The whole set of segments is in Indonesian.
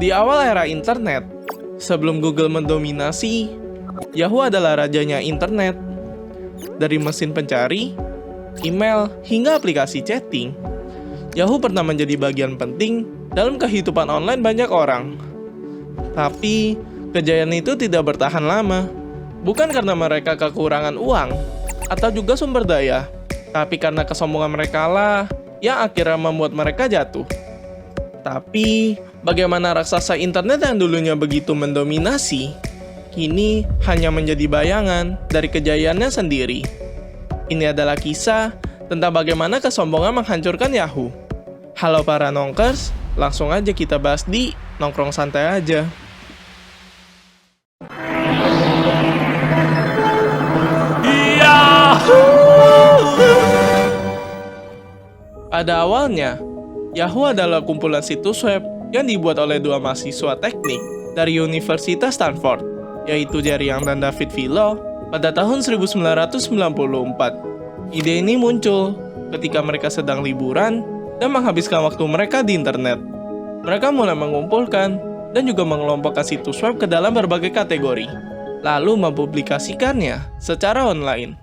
Di awal era internet, sebelum Google mendominasi, Yahoo adalah rajanya internet. Dari mesin pencari, email, hingga aplikasi chatting, Yahoo pernah menjadi bagian penting dalam kehidupan online banyak orang. Tapi, kejayaan itu tidak bertahan lama. Bukan karena mereka kekurangan uang, atau juga sumber daya, tapi karena kesombongan mereka lah yang akhirnya membuat mereka jatuh. Tapi, bagaimana raksasa internet yang dulunya begitu mendominasi, kini hanya menjadi bayangan dari kejayaannya sendiri. Ini adalah kisah tentang bagaimana kesombongan menghancurkan Yahoo. Halo para nongkers, langsung aja kita bahas di Nongkrong Santai Aja. Pada awalnya, Yahoo adalah kumpulan situs web yang dibuat oleh dua mahasiswa teknik dari Universitas Stanford, yaitu Jerry Yang dan David Filo, pada tahun 1994. Ide ini muncul ketika mereka sedang liburan dan menghabiskan waktu mereka di internet. Mereka mulai mengumpulkan dan juga mengelompokkan situs web ke dalam berbagai kategori, lalu mempublikasikannya secara online.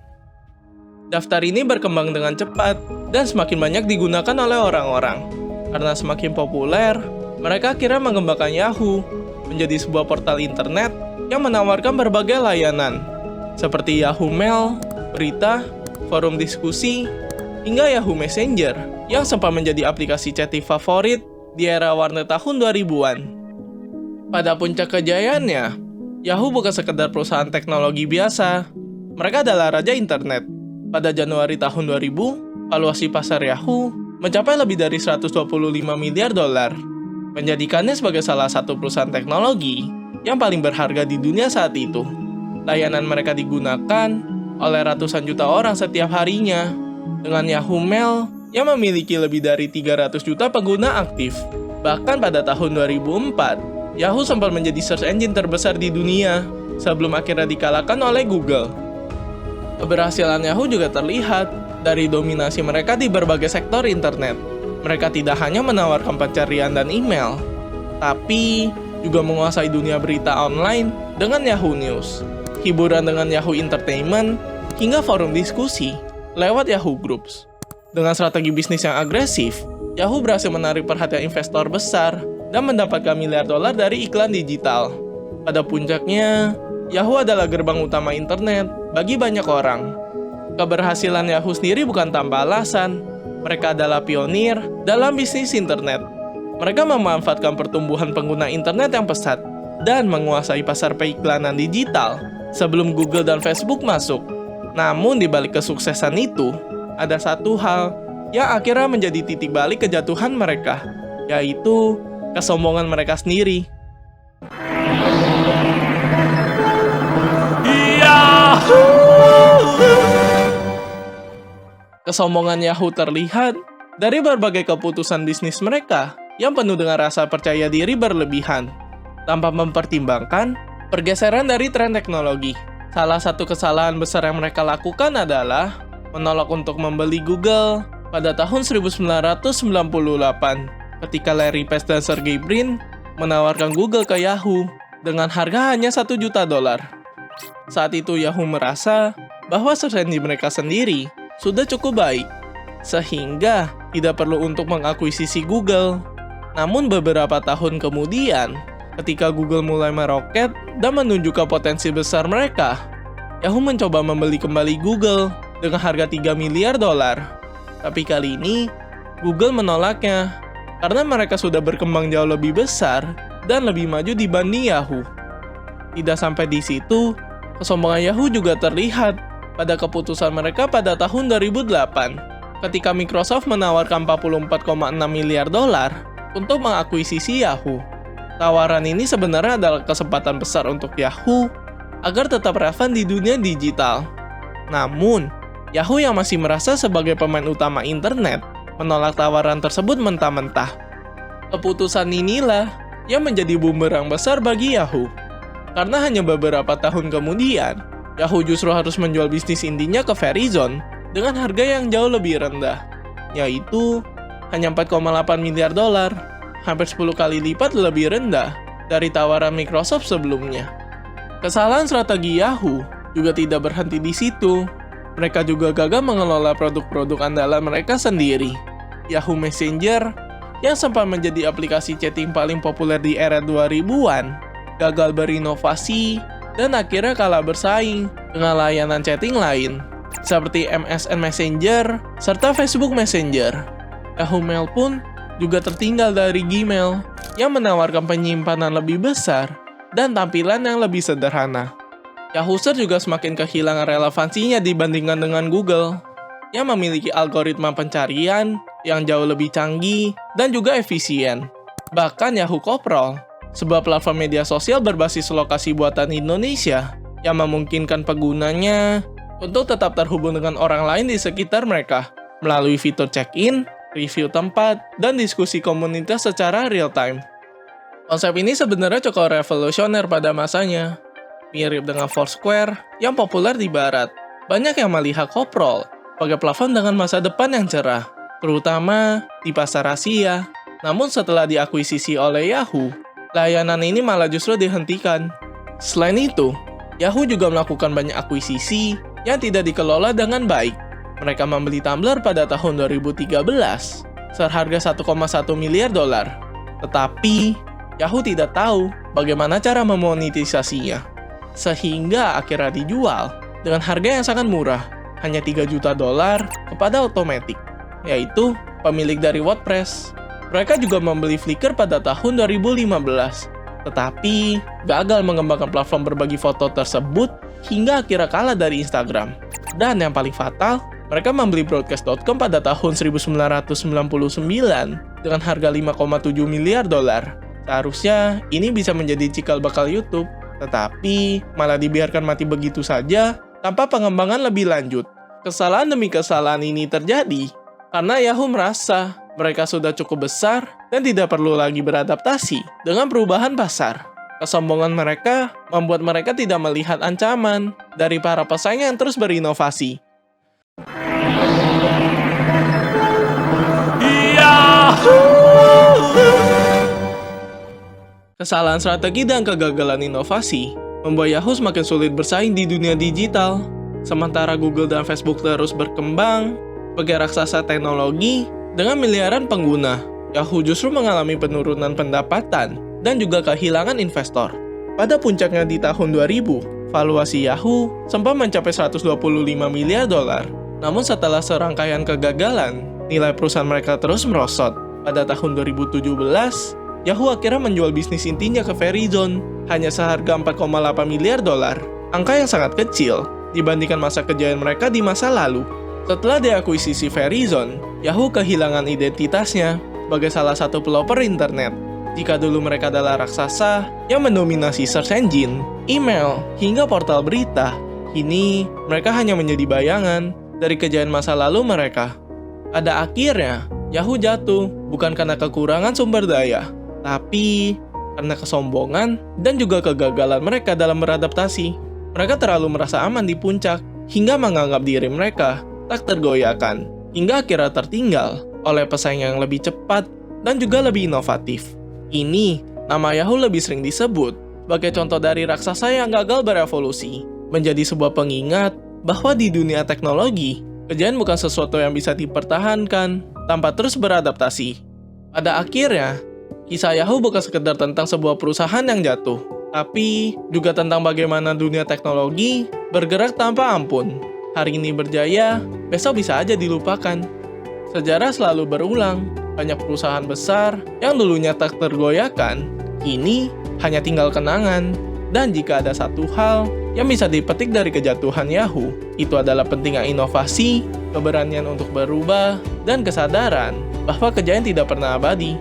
Daftar ini berkembang dengan cepat dan semakin banyak digunakan oleh orang-orang. Karena semakin populer, mereka akhirnya mengembangkan Yahoo menjadi sebuah portal internet yang menawarkan berbagai layanan, seperti Yahoo Mail, berita, forum diskusi, hingga Yahoo Messenger yang sempat menjadi aplikasi chatting favorit di era warnet tahun 2000-an. Pada puncak kejayaannya, Yahoo bukan sekedar perusahaan teknologi biasa. Mereka adalah raja internet. Pada Januari tahun 2000, valuasi pasar Yahoo mencapai lebih dari 125 miliar dolar, menjadikannya sebagai salah satu perusahaan teknologi yang paling berharga di dunia saat itu. Layanan mereka digunakan oleh ratusan juta orang setiap harinya, dengan Yahoo Mail yang memiliki lebih dari 300 juta pengguna aktif. Bahkan pada tahun 2004, Yahoo sempat menjadi search engine terbesar di dunia, sebelum akhirnya dikalahkan oleh Google. Keberhasilan Yahoo juga terlihat dari dominasi mereka di berbagai sektor internet. Mereka tidak hanya menawarkan pencarian dan email, tapi juga menguasai dunia berita online dengan Yahoo News, hiburan dengan Yahoo Entertainment, hingga forum diskusi lewat Yahoo Groups. Dengan strategi bisnis yang agresif, Yahoo berhasil menarik perhatian investor besar dan mendapatkan miliar dolar dari iklan digital. Pada puncaknya, Yahoo adalah gerbang utama internet bagi banyak orang. Keberhasilan Yahoo sendiri bukan tanpa alasan. Mereka adalah pionir dalam bisnis internet. Mereka memanfaatkan pertumbuhan pengguna internet yang pesat dan menguasai pasar periklanan digital sebelum Google dan Facebook masuk. Namun di balik kesuksesan itu, ada satu hal yang akhirnya menjadi titik balik kejatuhan mereka, yaitu kesombongan mereka sendiri. Kesombongan Yahoo terlihat dari berbagai keputusan bisnis mereka yang penuh dengan rasa percaya diri berlebihan, tanpa mempertimbangkan pergeseran dari tren teknologi. Salah satu kesalahan besar yang mereka lakukan adalah menolak untuk membeli Google pada tahun 1998, ketika Larry Page dan Sergey Brin menawarkan Google ke Yahoo dengan harga hanya $1 juta. Saat itu Yahoo merasa bahwa search engine mereka sendiri sudah cukup baik, sehingga tidak perlu untuk mengakuisisi Google. Namun beberapa tahun kemudian, ketika Google mulai meroket dan menunjukkan potensi besar mereka, Yahoo mencoba membeli kembali Google dengan harga $3 miliar. Tapi kali ini, Google menolaknya, karena mereka sudah berkembang jauh lebih besar dan lebih maju dibanding Yahoo. Tidak sampai di situ, kesombongan Yahoo juga terlihat pada keputusan mereka pada tahun 2008, ketika Microsoft menawarkan $44,6 miliar untuk mengakuisisi Yahoo. Tawaran ini sebenarnya adalah kesempatan besar untuk Yahoo agar tetap relevan di dunia digital. Namun, Yahoo yang masih merasa sebagai pemain utama internet menolak tawaran tersebut mentah-mentah. Keputusan inilah yang menjadi bumerang besar bagi Yahoo. Karena hanya beberapa tahun kemudian, Yahoo justru harus menjual bisnis indinya ke Verizon dengan harga yang jauh lebih rendah, yaitu hanya $4,8 miliar. hampir 10 kali lipat lebih rendah dari tawaran Microsoft sebelumnya. Kesalahan strategi Yahoo juga tidak berhenti di situ. Mereka juga gagal mengelola produk-produk andalan mereka sendiri. Yahoo Messenger, yang sempat menjadi aplikasi chatting paling populer di era 2000-an, gagal berinovasi dan akhirnya kalah bersaing dengan layanan chatting lain, seperti MSN Messenger serta Facebook Messenger. Yahoo Mail pun juga tertinggal dari Gmail, yang menawarkan penyimpanan lebih besar dan tampilan yang lebih sederhana. Yahoo Search juga semakin kehilangan relevansinya dibandingkan dengan Google, yang memiliki algoritma pencarian yang jauh lebih canggih dan juga efisien. Bahkan Yahoo Koprol, sebuah platform media sosial berbasis lokasi buatan Indonesia, yang memungkinkan penggunanya untuk tetap terhubung dengan orang lain di sekitar mereka melalui fitur check-in, review tempat, dan diskusi komunitas secara real-time. Konsep ini sebenarnya cukup revolusioner pada masanya, mirip dengan Foursquare yang populer di barat. Banyak yang melihat Koprol sebagai platform dengan masa depan yang cerah, terutama di pasar Asia. Namun setelah diakuisisi oleh Yahoo, layanan ini malah justru dihentikan. Selain itu, Yahoo juga melakukan banyak akuisisi yang tidak dikelola dengan baik. Mereka membeli Tumblr pada tahun 2013 seharga 1,1 miliar dolar. Tetapi, Yahoo tidak tahu bagaimana cara memonetisasinya, sehingga akhirnya dijual dengan harga yang sangat murah, hanya 3 juta dolar kepada Automatic, yaitu pemilik dari WordPress. Mereka juga membeli Flickr pada tahun 2015, tetapi gagal mengembangkan platform berbagi foto tersebut hingga akhirnya kalah dari Instagram. Dan yang paling fatal, mereka membeli Broadcast.com pada tahun 1999 dengan harga 5,7 miliar dolar. Seharusnya ini bisa menjadi cikal bakal YouTube, tetapi malah dibiarkan mati begitu saja tanpa pengembangan lebih lanjut. Kesalahan demi kesalahan ini terjadi karena Yahoo merasa mereka sudah cukup besar dan tidak perlu lagi beradaptasi dengan perubahan pasar. Kesombongan mereka membuat mereka tidak melihat ancaman dari para pesaing yang terus berinovasi. Kesalahan strategi dan kegagalan inovasi membuat Yahoo semakin sulit bersaing di dunia digital. Sementara Google dan Facebook terus berkembang sebagai raksasa teknologi dengan miliaran pengguna, Yahoo justru mengalami penurunan pendapatan dan juga kehilangan investor. Pada puncaknya di tahun 2000, valuasi Yahoo sempat mencapai 125 miliar dolar. Namun setelah serangkaian kegagalan, nilai perusahaan mereka terus merosot. Pada tahun 2017, Yahoo akhirnya menjual bisnis intinya ke Verizon hanya seharga 4,8 miliar dolar. Angka yang sangat kecil dibandingkan masa kejayaan mereka di masa lalu. Setelah diakuisisi Verizon, Yahoo kehilangan identitasnya sebagai salah satu pelopor internet. Jika dulu mereka adalah raksasa yang mendominasi search engine, email, hingga portal berita, kini mereka hanya menjadi bayangan dari kejayaan masa lalu mereka. Pada akhirnya, Yahoo jatuh bukan karena kekurangan sumber daya, tapi karena kesombongan dan juga kegagalan mereka dalam beradaptasi. Mereka terlalu merasa aman di puncak, hingga menganggap diri mereka tak tergoyahkan, hingga akhirnya tertinggal oleh pesaing yang lebih cepat dan juga lebih inovatif. Ini, nama Yahoo lebih sering disebut sebagai contoh dari raksasa yang gagal berevolusi, menjadi sebuah pengingat bahwa di dunia teknologi, kejayaan bukan sesuatu yang bisa dipertahankan tanpa terus beradaptasi. Pada akhirnya, kisah Yahoo bukan sekedar tentang sebuah perusahaan yang jatuh, tapi juga tentang bagaimana dunia teknologi bergerak tanpa ampun. Hari ini berjaya, besok bisa aja dilupakan. Sejarah selalu berulang, banyak perusahaan besar yang dulunya tak tergoyahkan, kini hanya tinggal kenangan. Dan jika ada satu hal yang bisa dipetik dari kejatuhan Yahoo, itu adalah pentingnya inovasi, keberanian untuk berubah, dan kesadaran bahwa kejayaan tidak pernah abadi.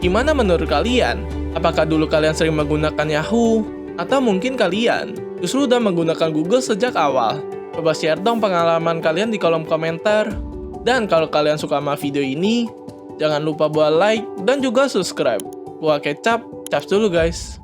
Gimana menurut kalian? Apakah dulu kalian sering menggunakan Yahoo? Atau mungkin kalian justru udah menggunakan Google sejak awal? Coba share dong pengalaman kalian di kolom komentar. Dan kalau kalian suka sama video ini, jangan lupa buat like dan juga subscribe. Gua Kecap, caps dulu guys.